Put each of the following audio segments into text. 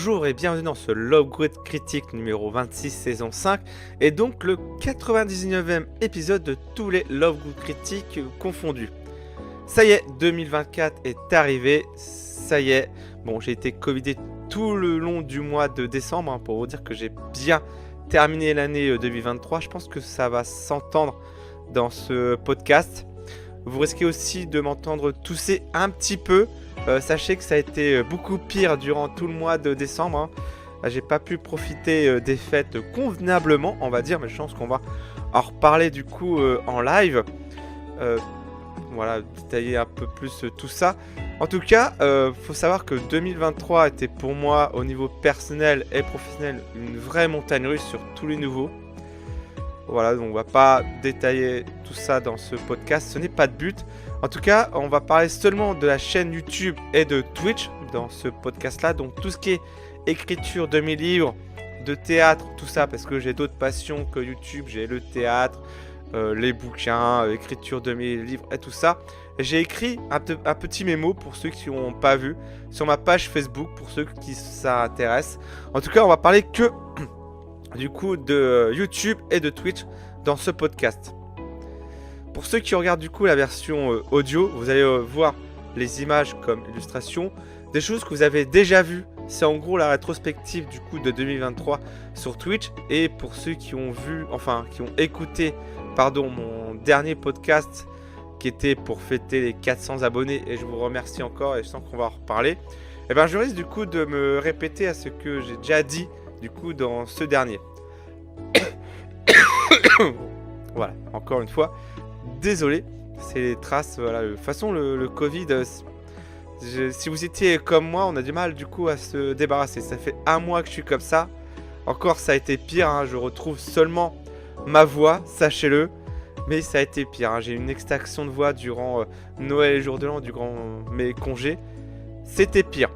Bonjour et bienvenue dans ce Lovegood Critique numéro 26 saison 5 et donc le 99e épisode de tous les Lovegood Critiques confondus. Ça y est, 2024 est arrivé, ça y est. Bon, j'ai été covidé tout le long du mois de décembre pour vous dire que j'ai bien terminé l'année 2023. Je pense que ça va s'entendre dans ce podcast. Vous risquez aussi de m'entendre tousser un petit peu. Sachez que ça a été beaucoup pire durant tout le mois de décembre. J'ai pas pu profiter des fêtes convenablement, on va dire, mais je pense qu'on va en reparler du coup en live. Voilà, détailler un peu plus tout ça. En tout cas, faut savoir que 2023 était pour moi, au niveau personnel et professionnel, une vraie montagne russe sur tous les niveaux. Voilà, donc on va pas détailler tout ça dans ce podcast, ce n'est pas de but. En tout cas, on va parler seulement de la chaîne YouTube et de Twitch dans ce podcast-là. Donc tout ce qui est écriture de mes livres, de théâtre, tout ça, parce que j'ai d'autres passions que YouTube. J'ai le théâtre, les bouquins, l'écriture de mes livres et tout ça. J'ai écrit un petit mémo pour ceux qui n'ont pas vu sur ma page Facebook, pour ceux qui ça intéresse. En tout cas, on va parler que du coup de YouTube et de Twitch dans ce podcast. Pour ceux qui regardent du coup la version audio, vous allez voir les images comme illustration, des choses que vous avez déjà vues. C'est en gros la rétrospective du coup de 2023 sur Twitch. Et pour ceux qui ont vu, enfin qui ont écouté, mon dernier podcast qui était pour fêter les 400 abonnés, et je vous remercie encore et je sens qu'on va en reparler. Et ben je risque du coup de me répéter à ce que j'ai déjà dit du coup dans ce dernier. Voilà, encore une fois. Désolé, c'est les traces, voilà. De toute façon, le Covid, si vous étiez comme moi, on a du mal du coup à se débarrasser. Ça fait un mois que je suis comme ça. Encore, ça a été pire, je retrouve seulement ma voix, sachez-le. Mais ça a été pire, j'ai eu une extraction de voix durant Noël et jour de l'an, durant mes congés. C'était pire.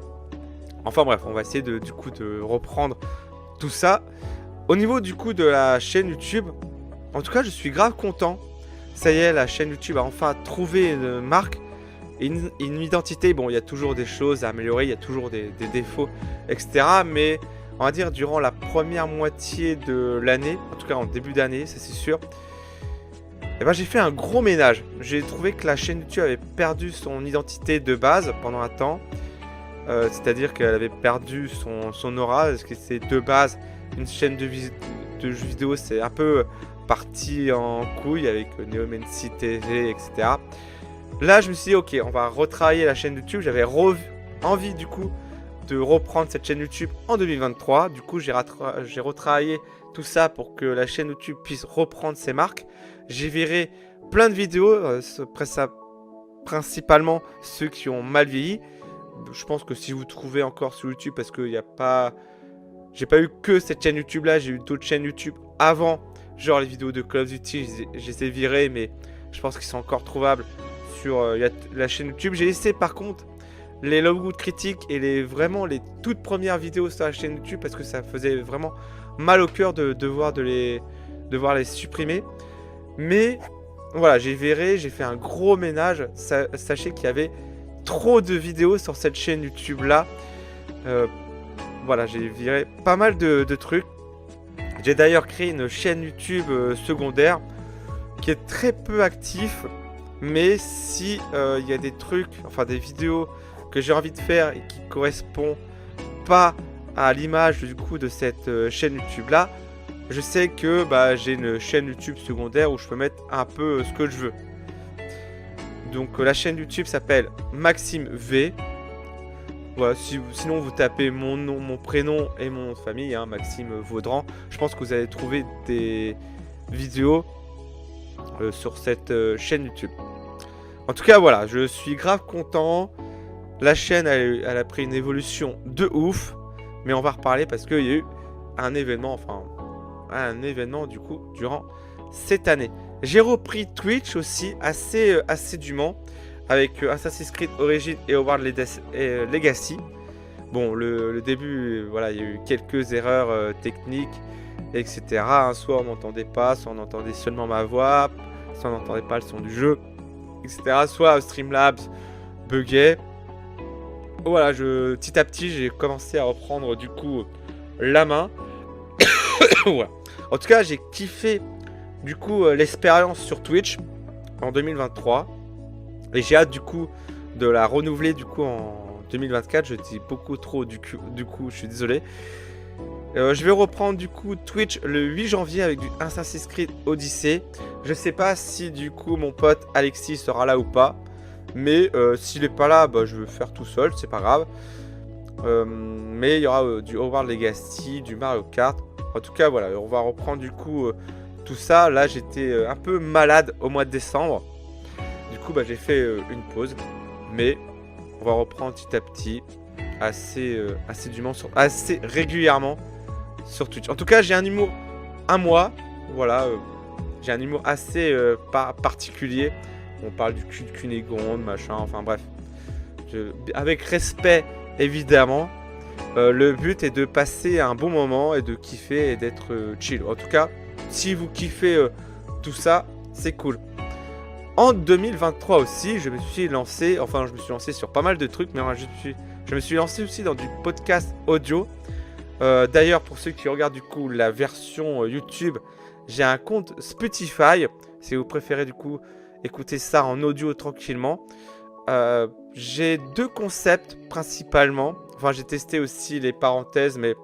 Enfin bref, on va essayer de reprendre tout ça. Au niveau du coup de la chaîne YouTube, en tout cas, je suis grave content. Ça y est, la chaîne YouTube a enfin trouvé une marque, une identité. Bon, il y a toujours des choses à améliorer, il y a toujours des défauts, etc. Mais on va dire durant la première moitié de l'année, en tout cas en début d'année, ça c'est sûr, j'ai fait un gros ménage. J'ai trouvé que la chaîne YouTube avait perdu son identité de base pendant un temps. C'est-à-dire qu'elle avait perdu son aura, parce que c'est de base une chaîne de jeux vidéo, c'est un peu parti en couille avec Neomancy TV, etc. Là, je me suis dit, ok, on va retravailler la chaîne YouTube. J'avais envie du coup de reprendre cette chaîne YouTube en 2023. Du coup, j'ai retravaillé tout ça pour que la chaîne YouTube puisse reprendre ses marques. J'ai viré plein de vidéos, principalement ceux qui ont mal vieilli. Je pense que si vous trouvez encore sur YouTube, parce que j'ai pas eu que cette chaîne YouTube là, j'ai eu d'autres chaînes YouTube avant, genre les vidéos de Call of Duty, je les ai virées, mais je pense qu'ils sont encore trouvables sur la chaîne YouTube. J'ai laissé par contre les Lovegood Critiques et vraiment les toutes premières vidéos sur la chaîne YouTube, parce que ça faisait vraiment mal au cœur de devoir les supprimer. Mais voilà, j'ai viré, j'ai fait un gros ménage. Sachez qu'il y avait trop de vidéos sur cette chaîne YouTube là. Voilà, j'ai viré pas mal de trucs. J'ai d'ailleurs créé une chaîne YouTube secondaire qui est très peu actif. Mais si il y a des trucs, enfin des vidéos que j'ai envie de faire et qui correspondent pas à l'image du coup de cette chaîne YouTube là, je sais que j'ai une chaîne YouTube secondaire où je peux mettre un peu ce que je veux. Donc la chaîne YouTube s'appelle Maxime V. Voilà, sinon vous tapez mon nom, mon prénom et mon nom de famille, Maxime Vaudran. Je pense que vous allez trouver des vidéos sur cette chaîne YouTube. En tout cas, voilà, je suis grave content. La chaîne, elle a pris une évolution de ouf. Mais on va reparler parce qu'il y a eu un événement, du coup, durant cette année. J'ai repris Twitch aussi assez assidûment avec Assassin's Creed Origins et Hogwarts Legacy. Bon, le début, voilà, il y a eu quelques erreurs techniques, etc. Soit on n'entendait pas, soit on entendait seulement ma voix, soit on n'entendait pas le son du jeu, etc. Soit Streamlabs buguait. voilà, petit à petit, j'ai commencé à reprendre du coup la main. Voilà. En tout cas, j'ai kiffé du coup l'expérience sur Twitch en 2023 et j'ai hâte du coup de la renouveler du coup en 2024. Je dis beaucoup trop du coup, je suis désolé. Je vais reprendre du coup Twitch le 8 janvier avec du Assassin's Creed Odyssey. Je sais pas si du coup mon pote Alexis sera là ou pas. Mais s'il est pas là, bah, je vais faire tout seul, c'est pas grave. Mais il y aura du Hogwarts Legacy, du Mario Kart. En tout cas, voilà, on va reprendre du coup tout ça. Là, j'étais un peu malade au mois de décembre. Du coup, bah, j'ai fait une pause. Mais on va reprendre petit à petit, assez régulièrement sur Twitch. En tout cas, j'ai un humour à moi. Voilà, j'ai un humour assez particulier. On parle du cul de Cunégonde, machin, enfin bref. Avec respect, évidemment. Le but est de passer un bon moment et de kiffer et d'être chill. En tout cas, si vous kiffez tout ça, c'est cool. En 2023 aussi, je me suis lancé sur pas mal de trucs, mais je me suis lancé aussi dans du podcast audio. D'ailleurs, pour ceux qui regardent du coup la version YouTube, j'ai un compte Spotify. Si vous préférez du coup écouter ça en audio tranquillement. J'ai deux concepts principalement. Enfin, j'ai testé aussi les parenthèses, mais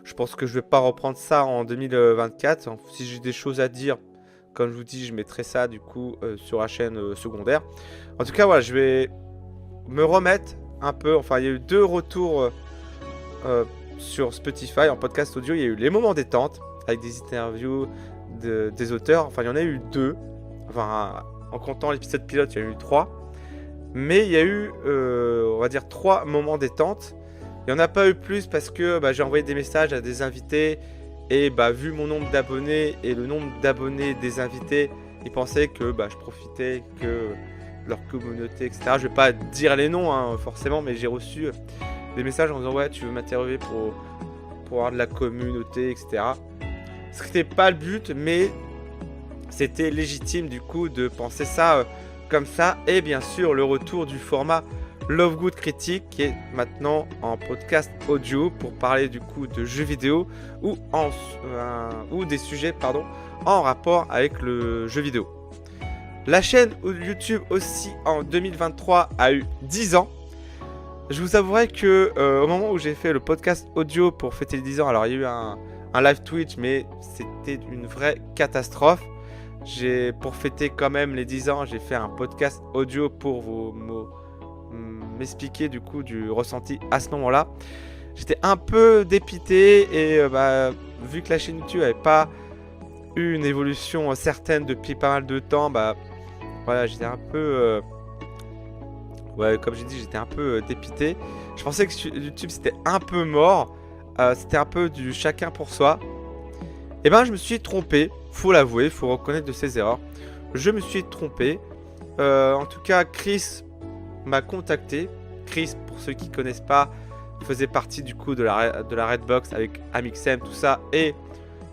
je pense que je vais pas reprendre ça en 2024. Si j'ai des choses à dire, comme je vous dis, je mettrai ça du coup sur la chaîne secondaire. En tout cas, voilà, je vais me remettre un peu. Enfin, il y a eu deux retours sur Spotify en podcast audio. Il y a eu les moments détente avec des interviews des auteurs. Enfin, il y en a eu deux. Enfin, en comptant l'épisode pilote, il y en a eu 3. Mais il y a eu, on va dire, 3 moments détente. Il n'y en a pas eu plus parce que j'ai envoyé des messages à des invités. Et vu mon nombre d'abonnés et le nombre d'abonnés des invités, ils pensaient que je profitais, que leur communauté, etc. Je vais pas dire les noms, hein, forcément, mais j'ai reçu des messages en disant « Ouais, tu veux m'interviewer pour avoir de la communauté, etc. » Ce n'était pas le but, mais c'était légitime du coup de penser ça comme ça. Et bien sûr le retour du format Love Good Critique qui est maintenant en podcast audio pour parler du coup de jeux vidéo ou des sujets en rapport avec le jeu vidéo. La chaîne YouTube aussi en 2023 a eu 10 ans. Je vous avouerai que au moment où j'ai fait le podcast audio pour fêter les 10 ans, alors il y a eu un live Twitch, mais c'était une vraie catastrophe. Pour fêter quand même les 10 ans, j'ai fait un podcast audio pour m'expliquer du coup du ressenti à ce moment-là. J'étais un peu dépité et vu que la chaîne YouTube n'avait pas eu une évolution certaine depuis pas mal de temps, voilà, j'étais un peu comme j'ai dit, j'étais un peu dépité. Je pensais que YouTube c'était un peu mort, c'était un peu du chacun pour soi. Et je me suis trompé, faut l'avouer, faut reconnaître de ses erreurs. Je me suis trompé. En tout cas, Chris m'a contacté. Chris, pour ceux qui ne connaissent pas, faisait partie du coup de la Redbox avec Amixem, tout ça. Et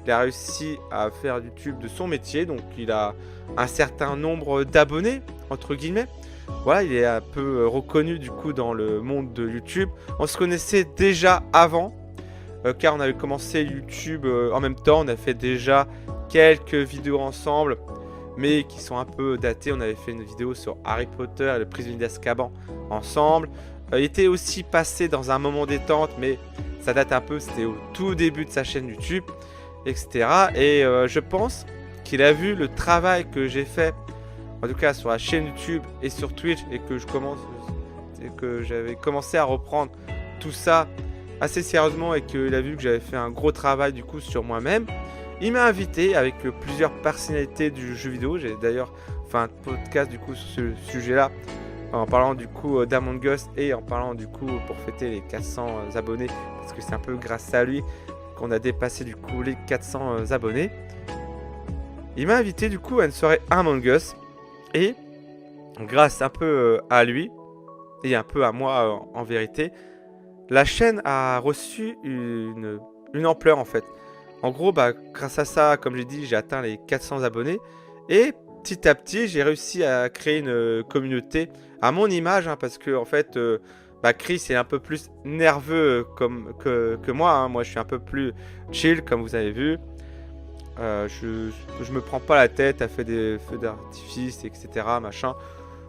il a réussi à faire YouTube de son métier. Donc il a un certain nombre d'abonnés, entre guillemets. Voilà, il est un peu reconnu du coup dans le monde de YouTube. On se connaissait déjà avant. Car on avait commencé YouTube en même temps, on a fait déjà quelques vidéos ensemble, mais qui sont un peu datées. On avait fait une vidéo sur Harry Potter et le prisonnier d'Azkaban ensemble. Il était aussi passé dans un moment détente, mais ça date un peu, c'était au tout début de sa chaîne YouTube, etc. Et je pense qu'il a vu le travail que j'ai fait, en tout cas sur la chaîne YouTube et sur Twitch, et que j'avais commencé à reprendre tout ça assez sérieusement et qu'il a vu que j'avais fait un gros travail du coup sur moi-même. Il m'a invité avec plusieurs personnalités du jeu vidéo. J'ai d'ailleurs fait un podcast du coup sur ce sujet-là en parlant du coup d'Among Us et en parlant du coup pour fêter les 400 abonnés parce que c'est un peu grâce à lui qu'on a dépassé du coup les 400 abonnés. Il m'a invité du coup à une soirée Among Us et grâce un peu à lui et un peu à moi en vérité, la chaîne a reçu une ampleur en fait. En gros, grâce à ça, comme j'ai dit, j'ai atteint les 400 abonnés. Et petit à petit, j'ai réussi à créer une communauté à mon image, hein, parce que en fait, Chris est un peu plus nerveux que moi, hein. Moi, je suis un peu plus chill, comme vous avez vu. Je me prends pas la tête à faire des feux d'artifice, etc. Machin.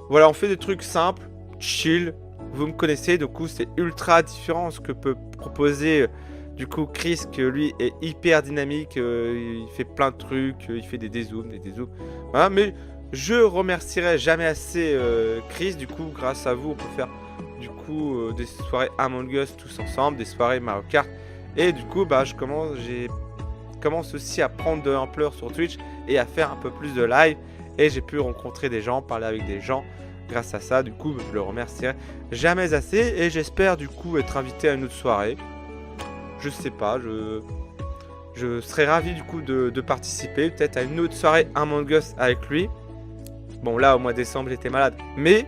Voilà, on fait des trucs simples, chill. Vous me connaissez, du coup, c'est ultra différent ce que peut proposer du coup Chris, que lui est hyper dynamique. Il fait plein de trucs, il fait des dézooms, des dézooms. Voilà, mais je remercierai jamais assez Chris. Du coup, grâce à vous, on peut faire du coup des soirées Among Us tous ensemble, des soirées Mario Kart. Et du coup, je commence aussi à prendre de l'ampleur sur Twitch et à faire un peu plus de live. Et j'ai pu rencontrer des gens, parler avec des gens grâce à ça. Du coup, je le remercierai jamais assez. Et j'espère du coup être invité à une autre soirée. Je sais pas, je serais ravi du coup de participer. Peut-être à une autre soirée Among Us avec lui. Bon, là, au mois de décembre, j'étais malade. Mais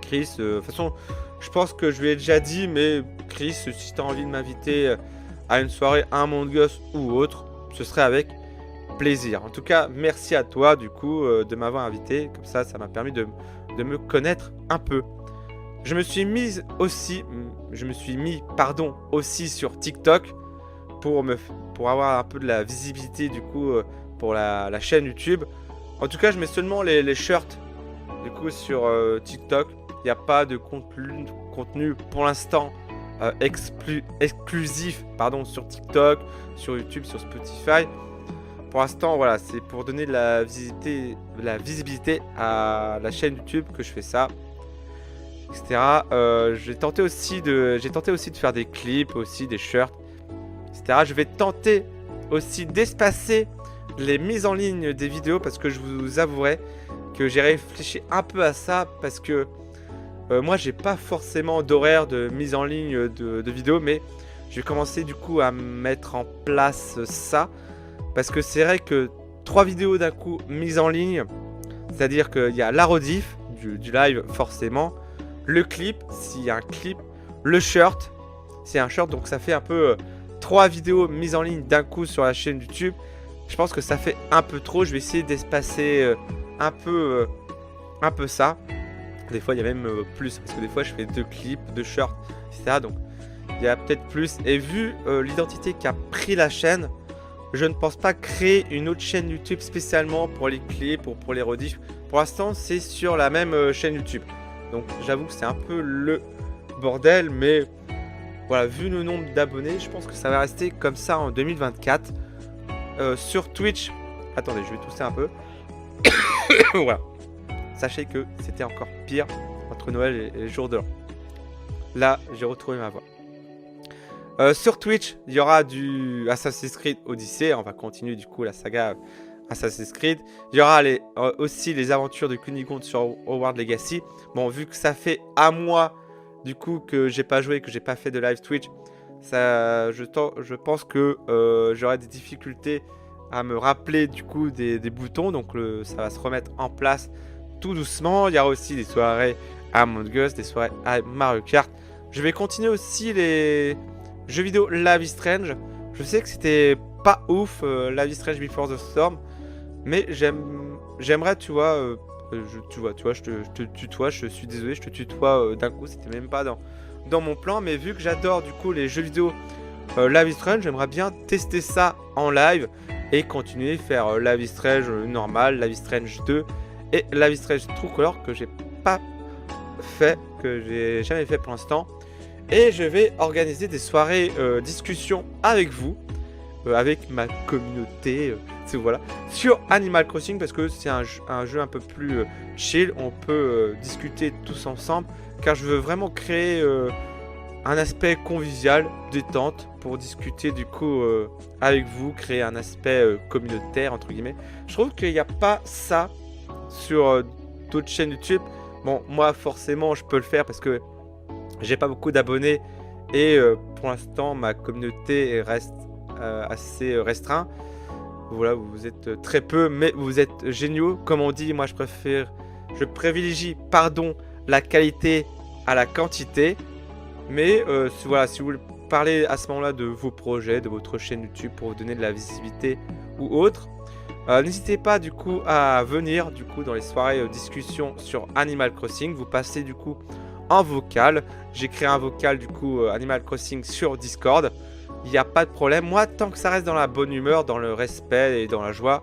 Chris, de toute façon, je pense que je lui ai déjà dit. Mais Chris, si tu as envie de m'inviter à une soirée Among Us ou autre, ce serait avec plaisir. En tout cas, merci à toi du coup de m'avoir invité. Comme ça m'a permis de me connaître un peu. Je me suis mis aussi sur TikTok pour avoir un peu de la visibilité du coup pour la chaîne YouTube. En tout cas, je mets seulement les shirts du coup sur TikTok. Il n'y a pas de contenu pour l'instant exclusif sur TikTok, sur YouTube, sur Spotify. Pour l'instant, voilà, c'est pour donner de la visibilité à la chaîne YouTube que je fais ça, etc. J'ai tenté aussi de faire des clips, aussi des shirts, etc. Je vais tenter aussi d'espacer les mises en ligne des vidéos, parce que je vous avouerai que j'ai réfléchi un peu à ça, parce que moi j'ai pas forcément d'horaire de mise en ligne de vidéos, mais je vais commencer du coup à mettre en place ça, parce que c'est vrai que 3 vidéos d'un coup mises en ligne, c'est-à-dire qu'il y a la rediff du live forcément, le clip s'il y a un clip, le shirt s'il y a un shirt, donc ça fait un peu 3 vidéos mises en ligne d'un coup sur la chaîne YouTube. Je pense que ça fait un peu trop. Je vais essayer d'espacer un peu ça. Des fois il y a même plus, parce que des fois je fais 2 clips, 2 shirts, etc. Donc il y a peut-être plus. Et vu l'identité qu'a pris la chaîne, je ne pense pas créer une autre chaîne YouTube spécialement pour les clips ou pour les rediffs. Pour l'instant c'est sur la même chaîne YouTube. Donc j'avoue que c'est un peu le bordel, mais voilà, vu le nombre d'abonnés, je pense que ça va rester comme ça en 2024. Sur Twitch, attendez, je vais tousser un peu. Voilà. Sachez que c'était encore pire entre Noël et les jours de l'an. Là, j'ai retrouvé ma voix. Sur Twitch, il y aura du Assassin's Creed Odyssey. On va continuer du coup la saga Assassin's Creed. Il y aura aussi les aventures de Cunégonde sur Hogwarts Legacy. Bon, vu que ça fait un mois du coup que j'ai pas joué, que j'ai pas fait de live Twitch, je pense que j'aurai des difficultés à me rappeler du coup des boutons. Donc ça va se remettre en place tout doucement. Il y aura aussi des soirées Among Us, des soirées Mario Kart. Je vais continuer aussi les jeux vidéo Life is Strange. Je sais que c'était pas ouf Life is Strange Before the Storm, mais j'aimerais, tu vois, je te tutoie, je suis désolé, je te tutoie d'un coup, c'était même pas dans mon plan, mais vu que j'adore du coup les jeux vidéo Life is Strange, j'aimerais bien tester ça en live et continuer faire Life is Strange normal, Life is Strange 2 et Life is Strange True Color que j'ai jamais fait pour l'instant. Et je vais organiser des soirées discussion avec vous, avec ma communauté, voilà, sur Animal Crossing, parce que c'est un jeu un peu plus chill. On peut discuter tous ensemble, car je veux vraiment créer un aspect convivial, détente, pour discuter du coup avec vous, créer un aspect communautaire entre guillemets. Je trouve qu'il n'y a pas ça sur d'autres chaînes YouTube. Bon, moi forcément je peux le faire parce que j'ai pas beaucoup d'abonnés et pour l'instant ma communauté reste assez restreinte. Voilà, vous êtes très peu, mais vous êtes géniaux. Comme on dit, moi je privilégie la qualité à la quantité. Mais voilà, si vous voulez parler à ce moment-là de vos projets, de votre chaîne YouTube pour vous donner de la visibilité ou autre, N'hésitez pas du coup à venir du coup dans les soirées discussions sur Animal Crossing. Vous passez du coup en vocal. J'ai créé un vocal du coup Animal Crossing sur Discord. Il n'y a pas de problème. Moi, tant que ça reste dans la bonne humeur, dans le respect et dans la joie,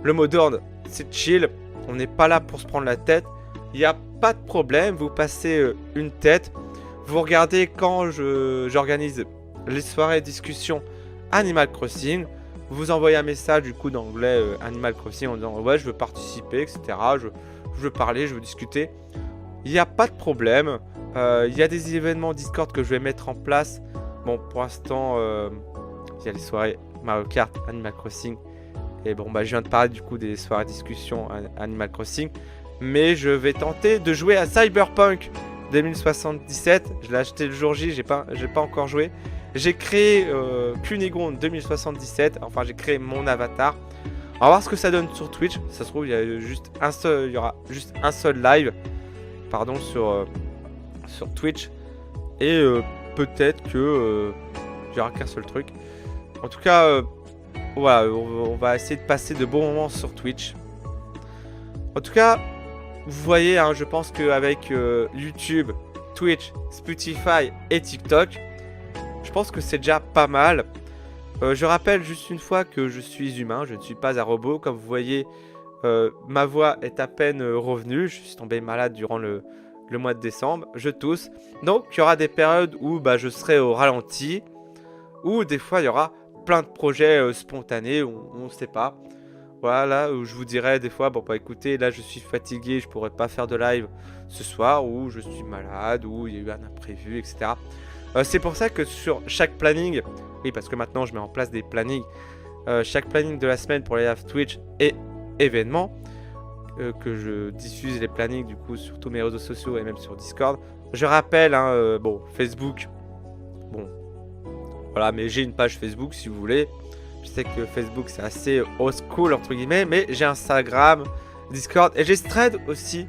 le mot d'ordre, c'est chill. On n'est pas là pour se prendre la tête. Il n'y a pas de problème. Vous passez une tête. Vous regardez quand j'organise les soirées discussions Animal Crossing. Vous envoyez un message du coup d'anglais Animal Crossing en disant ouais, je veux participer, etc. Je veux parler, je veux discuter. Il n'y a pas de problème. Il y a des événements Discord que je vais mettre en place. Bon, pour l'instant, il y a les soirées Mario Kart, Animal Crossing. Et bon, je viens de parler du coup des soirées discussion Animal Crossing. Mais je vais tenter de jouer à Cyberpunk 2077. Je l'ai acheté le jour J, j'ai pas encore joué. J'ai créé Cunégonde 2077. Enfin, j'ai créé mon avatar. On va voir ce que ça donne sur Twitch. Ça se trouve, il y aura juste un seul live. Pardon, sur Twitch. Et peut-être que il n'y aura qu'un seul truc. En tout cas, voilà, on va essayer de passer de bons moments sur Twitch. En tout cas, vous voyez, je pense qu'avec YouTube, Twitch, Spotify et TikTok, je pense que c'est déjà pas mal. Je rappelle juste une fois que je suis humain, je ne suis pas un robot. Comme vous voyez, ma voix est à peine revenue. Je suis tombé malade durant le mois de décembre. Je tousse. Donc, il y aura des périodes où je serai au ralenti. Ou des fois, il y aura plein de projets spontanés. On ne sait pas. Voilà, où je vous dirai des fois, bon, écoutez, là, je suis fatigué, je pourrais pas faire de live ce soir. Ou je suis malade, ou il y a eu un imprévu, etc. C'est pour ça que sur chaque planning, oui, parce que maintenant je mets en place des plannings, chaque planning de la semaine pour les live Twitch et événements, que je diffuse les plannings du coup sur tous mes réseaux sociaux et même sur Discord. Je rappelle, bon, Facebook, bon, voilà, mais j'ai une page Facebook si vous voulez. Je sais que Facebook c'est assez old school entre guillemets, mais j'ai Instagram, Discord et j'ai Thread aussi.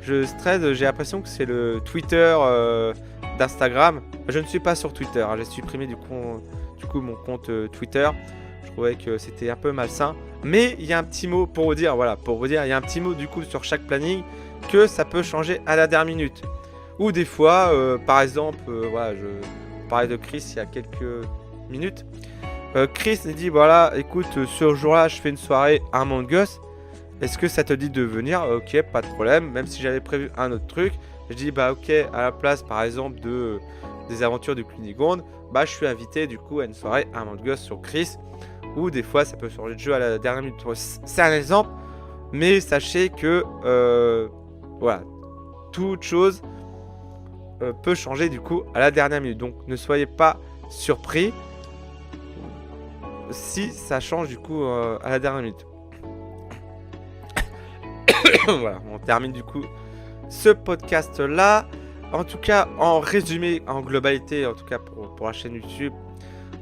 Thread, j'ai l'impression que c'est le Twitter d'Instagram. Je ne suis pas sur Twitter, j'ai supprimé du coup mon compte Twitter. Je trouvais que c'était un peu malsain. Mais il y a un petit mot pour vous dire, voilà, il y a un petit mot du coup sur chaque planning que ça peut changer à la dernière minute. Ou des fois, par exemple, voilà, je parlais de Chris il y a quelques minutes. Chris me dit, voilà, écoute, ce jour-là, je fais une soirée Among Us. Est-ce que ça te dit de venir? Ok, pas de problème. Même si j'avais prévu un autre truc, je dis ok, à la place par exemple des aventures de Cunégonde, je suis invité du coup à une soirée Among Us sur Chris. Ou des fois ça peut changer de jeu à la dernière minute. C'est un exemple, mais sachez que voilà, toute chose peut changer du coup à la dernière minute. Donc ne soyez pas surpris si ça change du coup à la dernière minute. Voilà, on termine du coup ce podcast là. En tout cas, en résumé, en globalité, en tout cas pour la chaîne YouTube,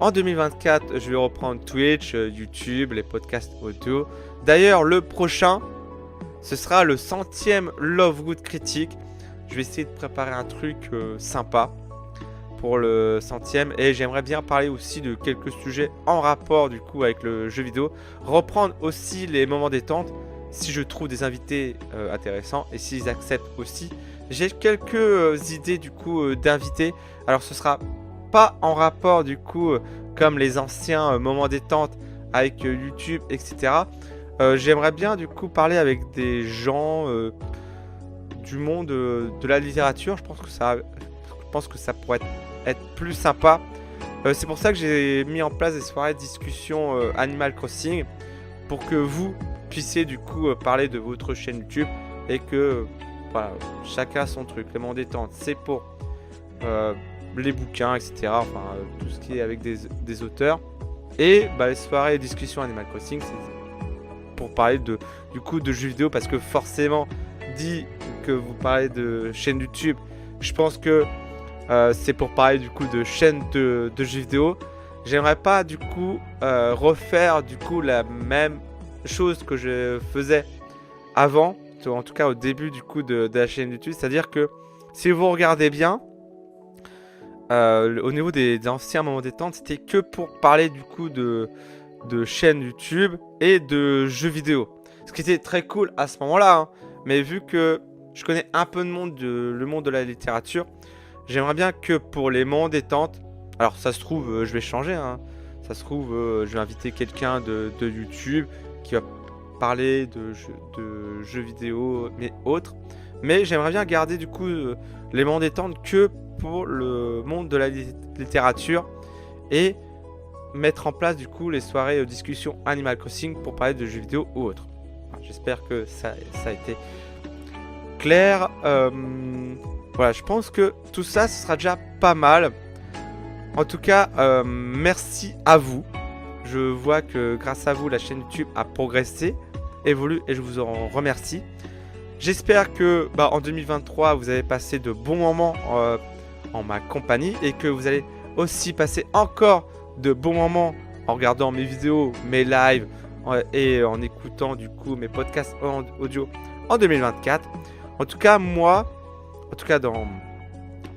en 2024, je vais reprendre Twitch, YouTube, les podcasts audio. D'ailleurs, le prochain, ce sera le 100e Love Good Critique. Je vais essayer de préparer un truc sympa pour le 100e. Et j'aimerais bien parler aussi de quelques sujets en rapport du coup avec le jeu vidéo. Reprendre aussi les moments détente. Si je trouve des invités intéressants et s'ils acceptent aussi. J'ai quelques idées du coup d'invités. Alors ce sera pas en rapport du coup comme les anciens moments détente avec YouTube, etc. J'aimerais bien du coup parler avec des gens du monde de la littérature. Je pense que ça pourrait être plus sympa. C'est pour ça que j'ai mis en place des soirées de discussion Animal Crossing pour que vous puissiez du coup parler de votre chaîne YouTube et que voilà, chacun son truc. Les moments détente, c'est pour les bouquins, etc. Enfin, tout ce qui est avec des auteurs. Et les soirées et discussions Animal Crossing, c'est pour parler du coup de jeux vidéo, parce que forcément, dit que vous parlez de chaîne YouTube, je pense que c'est pour parler du coup de chaîne de jeux vidéo. J'aimerais pas du coup refaire du coup la même chose que je faisais avant, en tout cas au début du coup de la chaîne YouTube. C'est-à-dire que si vous regardez bien, au niveau des anciens moments détente, c'était que pour parler du coup de de chaînes YouTube et de jeux vidéo. Ce qui était très cool à ce moment-là, hein. Mais vu que je connais un peu le monde de la littérature, j'aimerais bien que pour les moments détente, alors ça se trouve, je vais changer, hein. Ça se trouve, je vais inviter quelqu'un de YouTube qui va parler de jeux vidéo, mais autres. Mais j'aimerais bien garder du coup les moments détente que pour le monde de la littérature et mettre en place du coup les soirées discussions Animal Crossing pour parler de jeux vidéo ou autres. Enfin, j'espère que ça a été clair. Voilà, je pense que tout ça, ce sera déjà pas mal. En tout cas, merci à vous. Je vois que grâce à vous, la chaîne YouTube a progressé, évolue et je vous en remercie. J'espère que en 2023, vous avez passé de bons moments en ma compagnie et que vous allez aussi passer encore de bons moments en regardant mes vidéos, mes lives et en écoutant du coup mes podcasts audio en 2024. En tout cas, moi,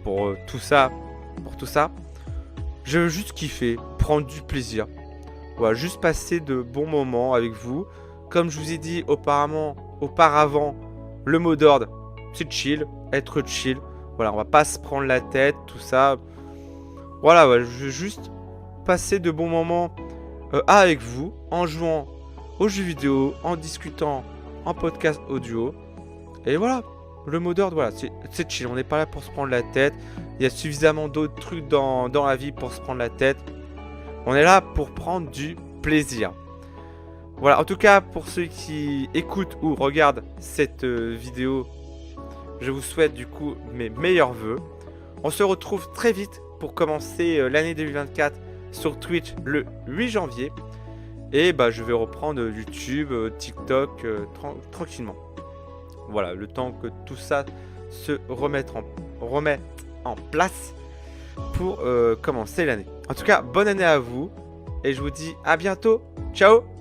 pour tout ça, je veux juste kiffer, prendre du plaisir. Voilà, juste passer de bons moments avec vous. Comme je vous ai dit auparavant, le mot d'ordre, c'est chill, être chill. Voilà, on va pas se prendre la tête, tout ça. Voilà, je veux juste passer de bons moments avec vous, en jouant aux jeux vidéo, en discutant en podcast audio. Et voilà, le mot d'ordre, voilà, c'est chill. On n'est pas là pour se prendre la tête. Il y a suffisamment d'autres trucs dans la vie pour se prendre la tête. On est là pour prendre du plaisir. Voilà, en tout cas, pour ceux qui écoutent ou regardent cette vidéo, je vous souhaite du coup mes meilleurs vœux. On se retrouve très vite pour commencer l'année 2024 sur Twitch le 8 janvier. Et je vais reprendre YouTube, TikTok tranquillement. Voilà, le temps que tout ça se remette en place pour commencer l'année. En tout cas, bonne année à vous. Et je vous dis à bientôt. Ciao!